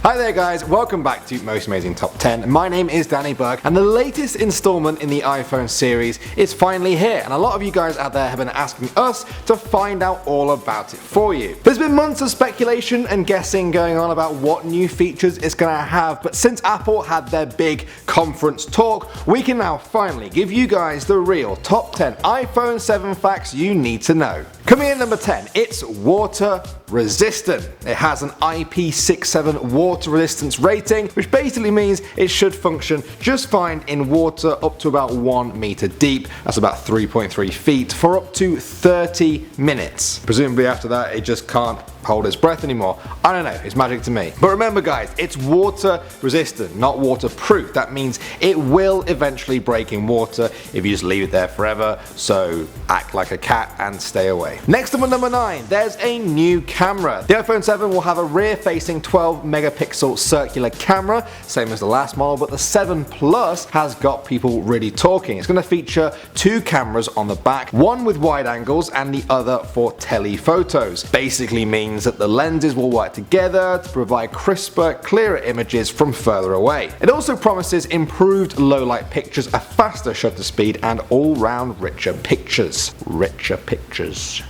Hi there guys, welcome back to Most Amazing Top 10. My name is Danny Burke and the latest installment in the iPhone series is finally here, and a lot of you guys out there have been asking us to find out all about it for you. There's been months of speculation and guessing going on about what new features it's going to have, but since Apple had their big conference talk, we can now finally give you guys the real top 10 iPhone 7 facts you need to know. Coming in number 10, it's water resistant. It has an IP67 water resistance rating, which basically means it should function just fine in water up to about 1 meter deep, that's about 3.3 feet, for up to 30 minutes. Presumably after that it just can't hold its breath anymore. I don't know, it's magic to me. But remember guys, it's water resistant, not waterproof. That means it will eventually break in water if you just leave it there forever, so act like a cat and stay away. Next up at number 9, there's a new camera. The iPhone 7 will have a rear-facing 12 megapixel circular camera, same as the last model, but the 7 Plus has got people really talking. It's going to feature 2 cameras on the back, one with wide angles and the other for telephotos. Basically means that the lenses will work together to provide crisper, clearer images from further away. It also promises improved low light pictures, a faster shutter speed, and all-round richer pictures. Richer pictures.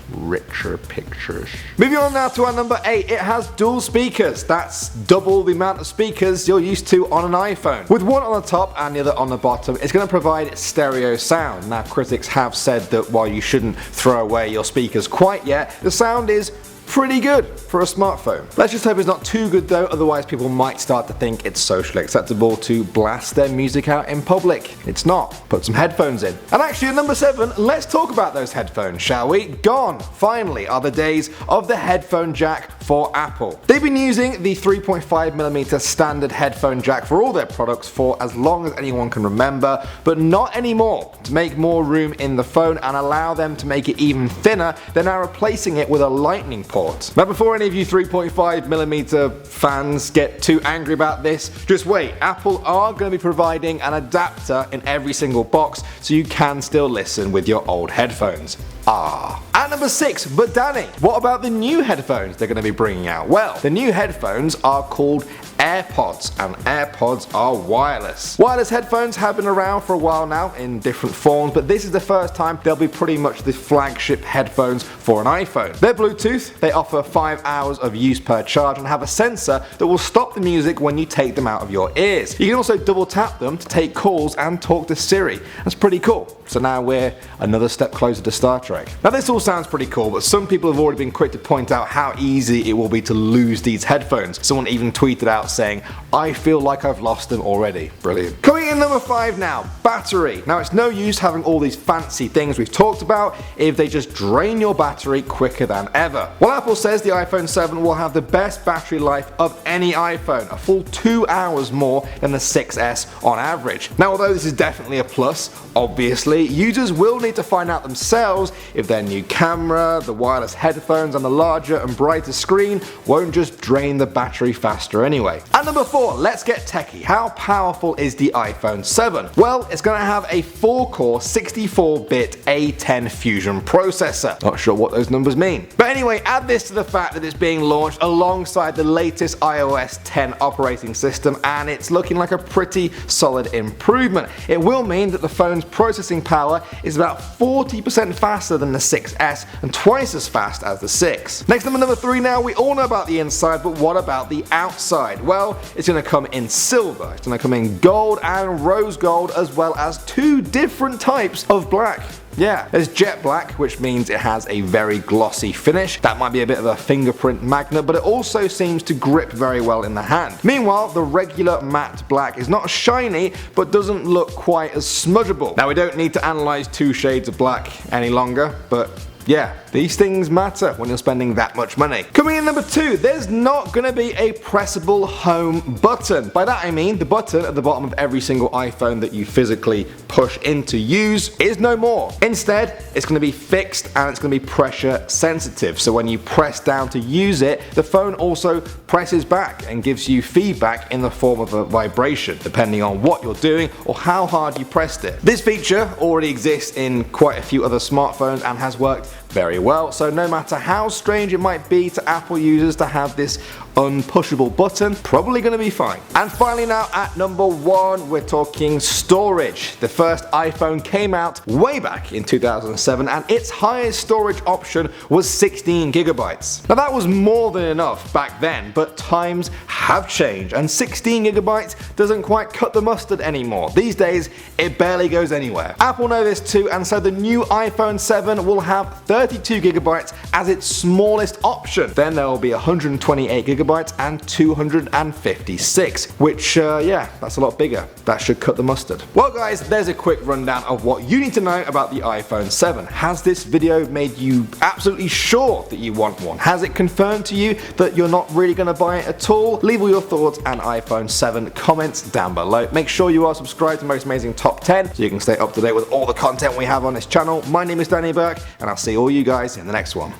Moving on now to our number 8, it has dual speakers. That's double the amount of speakers you're used to on an iPhone. With one on the top and the other on the bottom, it's going to provide stereo sound. Now critics have said that while you shouldn't throw away your speakers quite yet, the sound is pretty good for a smartphone. Let's just hope it's not too good though, otherwise people might start to think it's socially acceptable to blast their music out in public. It's not. Put some headphones in. And actually at number 7, let's talk about those headphones, shall we? Gone, finally, are the days of the headphone jack for Apple. They've been using the 3.5mm standard headphone jack for all their products for as long as anyone can remember, but not anymore. To make more room in the phone and allow them to make it even thinner, they're now replacing it with a lightning port. Now before any of you 3.5mm fans get too angry about this, just wait, Apple are going to be providing an adapter in every single box so you can still listen with your old headphones. At number 6, but Danny, what about the new headphones they're going to be bringing out? Well, the new headphones are called AirPods, and AirPods are wireless. Wireless headphones have been around for a while now in different forms, but this is the first time they'll be pretty much the flagship headphones for an iPhone. They're Bluetooth, they offer 5 hours of use per charge and have a sensor that will stop the music when you take them out of your ears. You can also double tap them to take calls and talk to Siri. That's pretty cool. So now we're another step closer to Star Trek. Now this all sounds pretty cool, but some people have already been quick to point out how easy it will be to lose these headphones. Someone even tweeted out saying, "I feel like I've lost them already." Brilliant. Coming in number 5 now, battery. Now it's no use having all these fancy things we've talked about if they just drain your battery quicker than ever. Well, Apple says the iPhone 7 will have the best battery life of any iPhone, a full 2 hours more than the 6S on average. Now although this is definitely a plus, obviously, users will need to find out themselves if their new camera, the wireless headphones and the larger and brighter screen won't just drain the battery faster anyway. At number 4, let's get techie. How powerful is the iPhone 7? Well, it's going to have a 4-core 64-bit A10 Fusion processor. Not sure what those numbers mean. But anyway, add this to the fact that it's being launched alongside the latest iOS 10 operating system, and it's looking like a pretty solid improvement. It will mean that the phone's processing power is about 40% faster than the 6S and twice as fast as the 6. Next up at number 3 now, we all know about the inside, but what about the outside? Well, it's going to come in silver, it's going to come in gold and rose gold, as well as 2 different types of black. Yeah, there's jet black, which means it has a very glossy finish. That might be a bit of a fingerprint magnet, but it also seems to grip very well in the hand. Meanwhile, the regular matte black is not shiny, but doesn't look quite as smudgeable. Now we don't need to analyze 2 shades of black any longer, but yeah, these things matter when you're spending that much money. Coming in number 2, there's not going to be a pressable home button. By that I mean the button at the bottom of every single iPhone that you physically push in to use is no more. Instead, it's going to be fixed and it's going to be pressure sensitive. So when you press down to use it, the phone also presses back and gives you feedback in the form of a vibration, depending on what you're doing or how hard you pressed it. This feature already exists in quite a few other smartphones and has worked very well. So no matter how strange it might be to Apple users to have this unpushable button, probably going to be fine. And finally now at number 1, we're talking storage. The first iPhone came out way back in 2007 and its highest storage option was 16 gigabytes. Now that was more than enough back then, but times have changed and 16 gigabytes doesn't quite cut the mustard anymore. These days it barely goes anywhere. Apple know this too, and so the new iPhone 7 will have 32 gigabytes as its smallest option. Then there will be 128 gigabytes and 256, which yeah, that's a lot bigger. That should cut the mustard. Well guys, there's a quick rundown of what you need to know about the iPhone 7. Has this video made you absolutely sure that you want one? Has it confirmed to you that you're not really going to buy it at all? Leave all your thoughts and iPhone 7 comments down below. Make sure you are subscribed to Most Amazing Top 10 so you can stay up to date with all the content we have on this channel. My name is Danny Burke and I'll see all you guys in the next one.